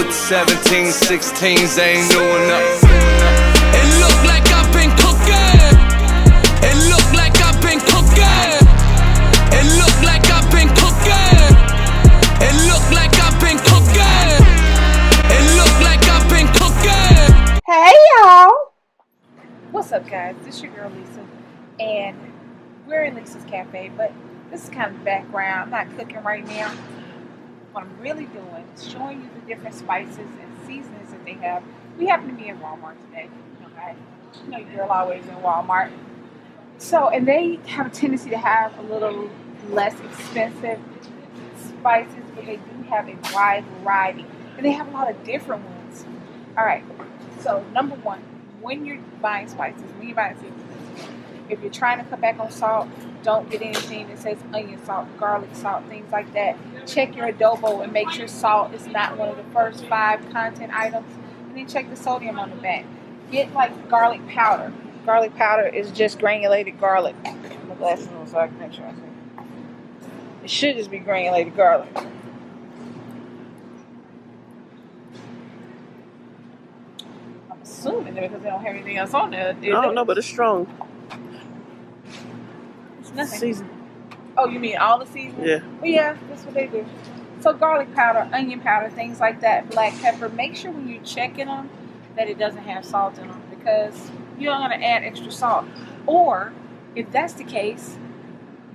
with 17, 16s, they ain't doing nothing. It look like I've been cooking. It look like I've been cooking. It look like I've been cooking. It look like I've been cooking. It look like I've been cooking. Hey y'all! What's up guys? This is your girl Lisa and we're in Lisa's Cafe, but this is kind of background. I'm not cooking right now. What I'm really doing is showing you the different spices and seasonings that they have. We happen to be in Walmart today. Okay? You know your girl always in Walmart. So, and they have a tendency to have a little less expensive spices, but they do have a wide variety. And they have a lot of different ones. Alright, so number one, when you're buying spices, when you're buying seasonings, if you're trying to cut back on salt, don't get anything that says onion salt, garlic salt, things like that. Check your adobo and make sure salt is not one of the first 5 content items. And then check the sodium on the back. Get like garlic powder. Garlic powder is just granulated garlic. My glasses on so I can make sure I see. It should just be granulated garlic. I'm assuming that because they don't have anything else on there. I don't know, but it's strong. It's nothing. Season. Oh, you mean all the seasonings? Yeah. Well, yeah, that's what they do. So garlic powder, onion powder, things like that, black pepper. Make sure when you're checking them that it doesn't have salt in them because you're going to add extra salt. Or if that's the case,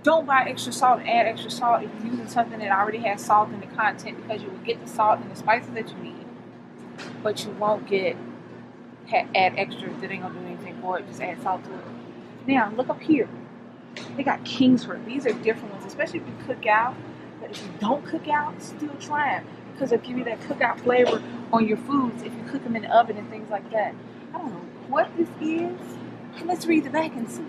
don't buy extra salt and add extra salt if you're using something that already has salt in the content because you will get the salt and the spices that you need, but you won't add extra that ain't going to do anything for it. Just add salt to it. Now, look up here. They got Kingsford. These are different ones, especially if you cook out. But if you don't cook out, still try them because they'll give you that cookout flavor on your foods if you cook them in the oven and things like that. I don't know what this is. Let's read the back and see.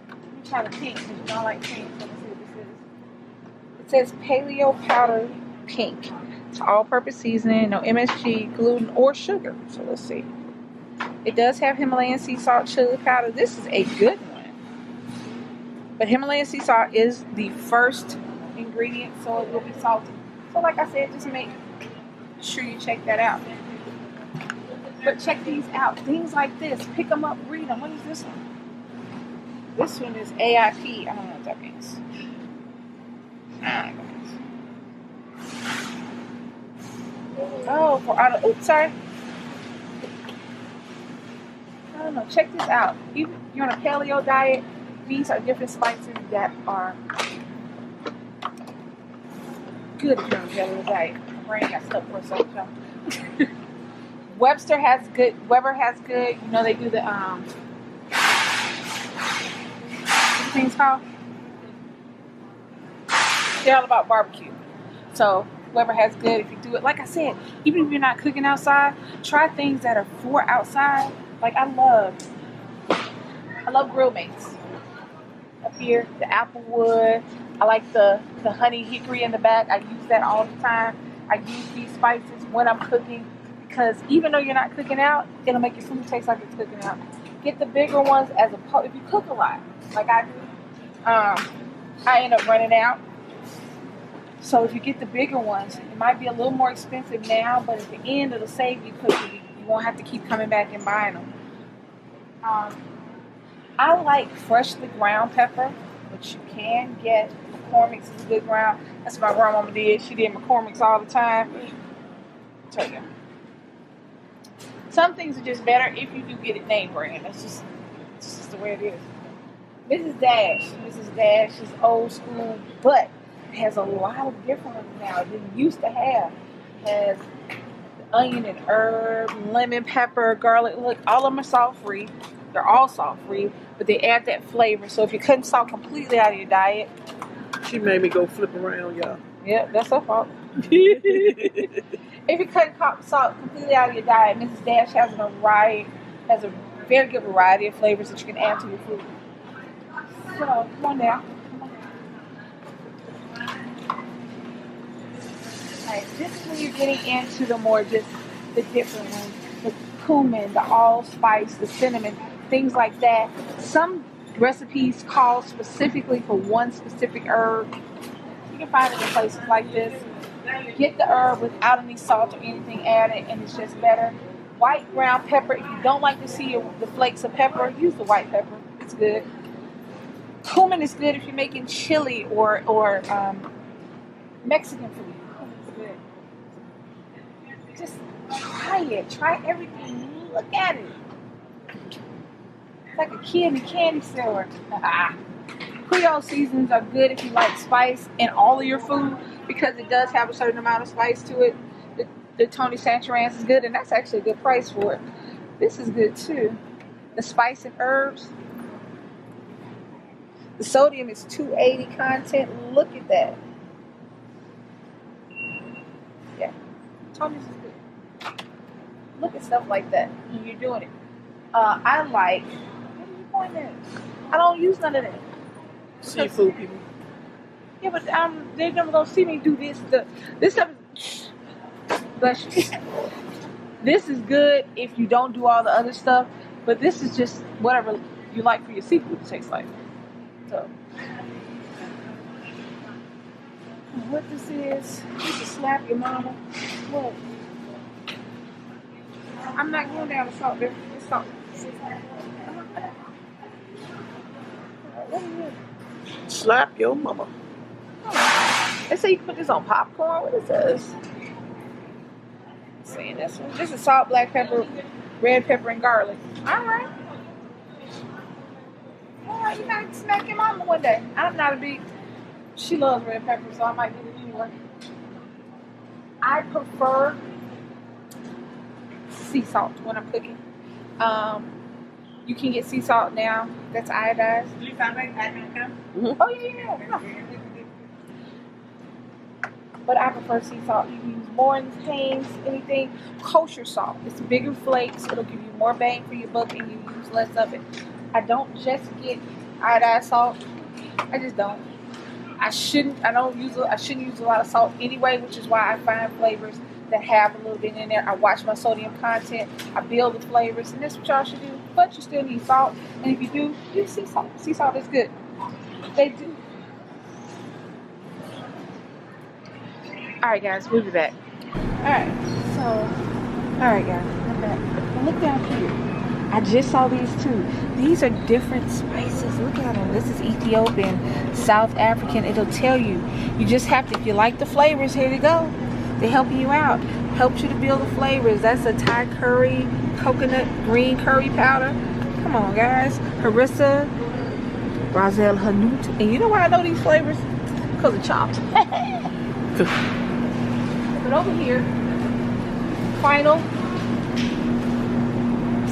Let me try the pink because you don't like pink. So let's see what this is. It says Paleo Powder Pink. It's all-purpose seasoning, no MSG, gluten, or sugar. So let's see. It does have Himalayan sea salt chili powder. This is a good one. But Himalayan sea salt is the first ingredient, so it will be salty. So like I said, just make sure you check that out. But check these out. Things like this. Pick them up, read them. What is this one? This one is AIP. I don't know what that means. Oh, for auto. Oops, sorry. I don't know. Check this out. If you're on a paleo diet, these are different spices that are good if you're on a paleo diet. My brain got stuck for a second. Weber has good. You know they do the what things called? They're all about barbecue. So Weber has good if you do it. Like I said, even if you're not cooking outside, try things that are for outside. Like I love Grill Mates. Up here, the applewood. I like the honey hickory in the back. I use that all the time. I use these spices when I'm cooking because even though you're not cooking out, it'll make your food taste like it's cooking out. Get the bigger ones as opposed if you cook a lot, like I do. I end up running out. So if you get the bigger ones, it might be a little more expensive now, but at the end it'll save you cooking. You won't have to keep coming back and buying them. I like freshly ground pepper, which you can get. McCormick's is a good ground. That's what my grandmama did. She did McCormick's all the time. I'll tell you. Some things are just better if you do get it name brand. It's just the way it is. Mrs. Dash is old school, but it has a lot of different ones now than it used to have. It has onion and herb, lemon pepper, garlic. Look, all of them are salt-free. They're all salt-free, but they add that flavor. So if you're cutting salt completely out of your diet. She made me go flip around, y'all. Yep, that's her fault. If you're cutting salt completely out of your diet, Mrs. Dash has a very good variety of flavors that you can add to your food. So, come on now. Alright, this is when you're getting into the more just the different ones. The cumin, the allspice, the cinnamon, things like that. Some recipes call specifically for one specific herb. You can find it in places like this. get the herb without any salt or anything added, and it's just better. White ground pepper. If you don't like to see the flakes of pepper, use the white pepper. It's good. Cumin is good if you're making chili or Mexican food. Cumin's good. Just try it. Try everything. Look at it. It's like a kid in a candy store. Creole seasonings are good if you like spice in all of your food, because it does have a certain amount of spice to it. The Tony Sancherans is good, and that's actually a good price for it. This is good too. The spice and herbs. The sodium is 280 content. Look at that. Yeah. Tony's is good. Look at stuff like that when you're doing it. I like, what are you pointing at? I don't use none of that. Seafood people. Yeah, but they're never gonna see me do this. This stuff is, bless you. This is good if you don't do all the other stuff, but this is just whatever you like for your seafood to taste like. So, what this is to slap your mama. Look, I'm not going down the salt. It's salt. What is it? Slap your mama. They say you can put this on popcorn. What is this? Saying this one. This is salt, black pepper, red pepper, and garlic. All right. All right, you might smack your mama one day. I'm not a big. She loves red pepper, so I might get it anyway. I prefer sea salt when I'm cooking. You can get sea salt now. That's iodized. Mm-hmm. Oh yeah. No. But I prefer sea salt. You can use Morton's, Hanes, anything. Kosher salt. It's bigger flakes. It'll give you more bang for your buck, and you use less of it. I don't just get iodized salt. I just don't. I shouldn't use a lot of salt anyway, which is why I find flavors that have a little bit in there. I watch my sodium content. I build the flavors, and that's what y'all should do. But you still need salt, and if you do, use sea salt. Sea salt is good. They do. Alright guys, we'll be back. Alright guys, I'm back. Now look down here. I just saw these too. These are different spices. Look at them. This is Ethiopian, South African. It'll tell you. You just have to, if you like the flavors, here you go. They help you out. Helps you to build the flavors. That's a Thai curry, coconut, green curry powder. Come on guys. Harissa, Brazil Hanut. And you know why I know these flavors? Because of chopped. But over here, final,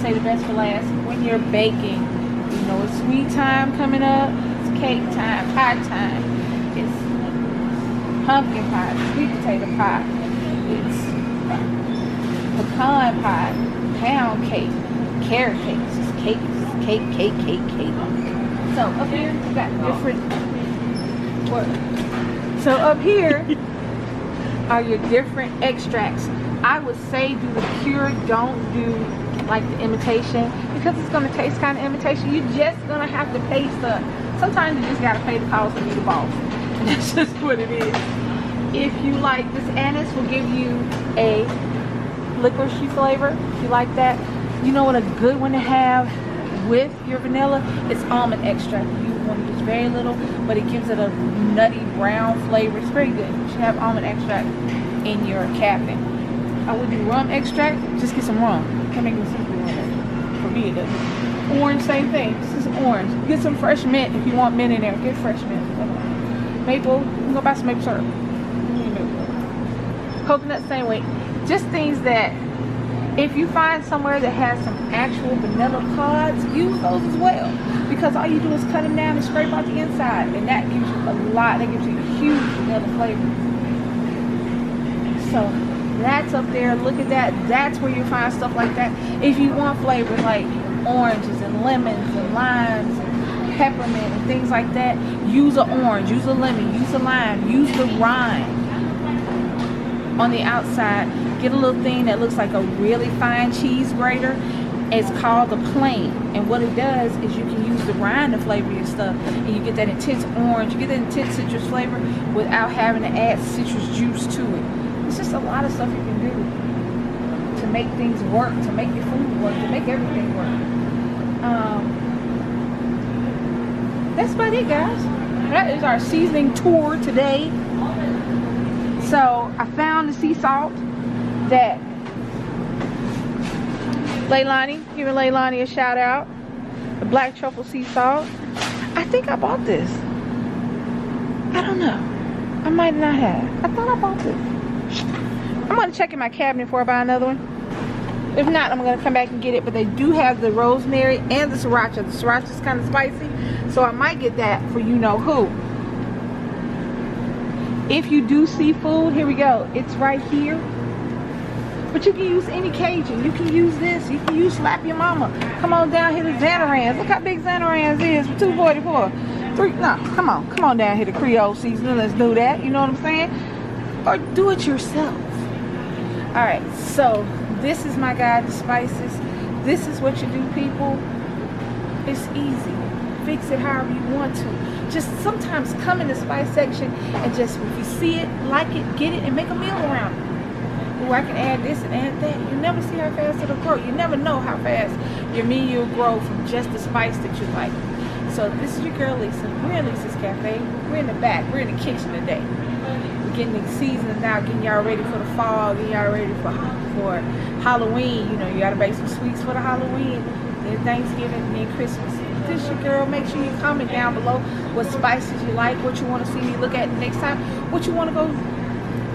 say the best for last, when you're baking, you know it's sweet time coming up, it's cake time, pie time, it's pumpkin pie, sweet potato pie, it's pecan pie, pound cake, carrot cake, it's just cake, cake. So up here, we got different, so up here, are your different extracts. I would say do the pure, don't do like the imitation, because it's going to taste kind of imitation. You're just going to have to pay stuff. Sometimes you just got to pay the cost to be the boss. And that's just what it is. If you like this, anise will give you a licorice flavor. If you like that, you know what a good one to have with your vanilla? It's almond extract. You want to use very little, but it gives it a nutty brown flavor. It's very good. You should have almond extract in your cabinet. I would do rum extract. Just get some rum. Can't make any sense doing that. For me, it doesn't. Orange, same thing. Just get some orange. Get some fresh mint if you want mint in there. Get fresh mint. Maple. You can go buy some maple syrup. Coconut, same way. Just things that, if you find somewhere that has some actual vanilla pods, use those as well. Because all you do is cut them down and scrape out the inside. And that gives you a lot. That gives you a huge vanilla flavor. So that's up there. Look at that. That's where you find stuff like that. If you want flavors like oranges and lemons and limes and peppermint and things like that, use an orange, use a lemon, use a lime, use the rind on the outside. Get a little thing that looks like a really fine cheese grater. It's called the plain, and what it does is you can use the rind to flavor your stuff, and you get that intense orange, you get that intense citrus flavor without having to add citrus juice to it. It's just a lot of stuff you can do to make things work, to make your food work, to make everything work. That's about it, guys. That is our seasoning tour today. So I found the sea salt that Leilani, giving Leilani a shout out. The black truffle sea salt. I think I bought this. I don't know. I might not have. I thought I bought this. I'm going to check in my cabinet before I buy another one. If not, I'm going to come back and get it. But they do have the rosemary and the sriracha. The sriracha is kind of spicy, so I might get that for you know who. If you do seafood, here we go. It's right here. But you can use any Cajun. You can use this. You can use Slap Your Mama. Come on down here to Zanarans. Look how big Zanarans is for $2.44. Come on down here to Creole seasoning. Let's do that. You know what I'm saying? Or do it yourself. All right. So this is my guide to spices. This is what you do, people. It's easy. Fix it however you want to. Just sometimes come in the spice section and just, if you see it, like it, get it, and make a meal around it. Ooh, I can add this and add that. You never see how fast it'll grow. You never know how fast your meal will grow from just the spice that you like. So this is your girl Lisa. We're in Lisa's Cafe. We're in the back. We're in the kitchen today. We're getting the seasons out, getting y'all ready for the fall, getting y'all ready for Halloween. You know, you gotta bake some sweets for the Halloween, then Thanksgiving, and then Christmas. This your girl. Make sure you comment down below what spices you like, what you want to see me look at next time, what you want to go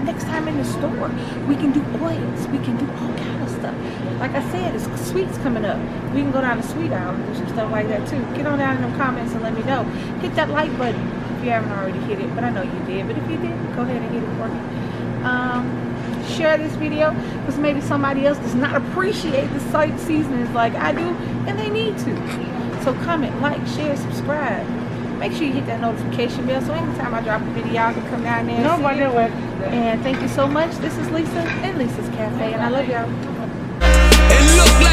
next time in the store. We can do oils. We can do all kind of stuff. Like I said, it's sweets coming up. We can go down the sweet aisle and do some stuff like that too. Get on down in them comments and let me know. Hit that like button if you haven't already hit it, but I know you did. But if you did, go ahead and hit it for me. Share this video because maybe somebody else does not appreciate the site seasonings like I do, and they need to. So comment, like, share, subscribe. Make sure you hit that notification bell so anytime I drop a video, y'all can come down there and see it. And thank you so much. This is Lisa and Lisa's Cafe, and I love y'all. It look like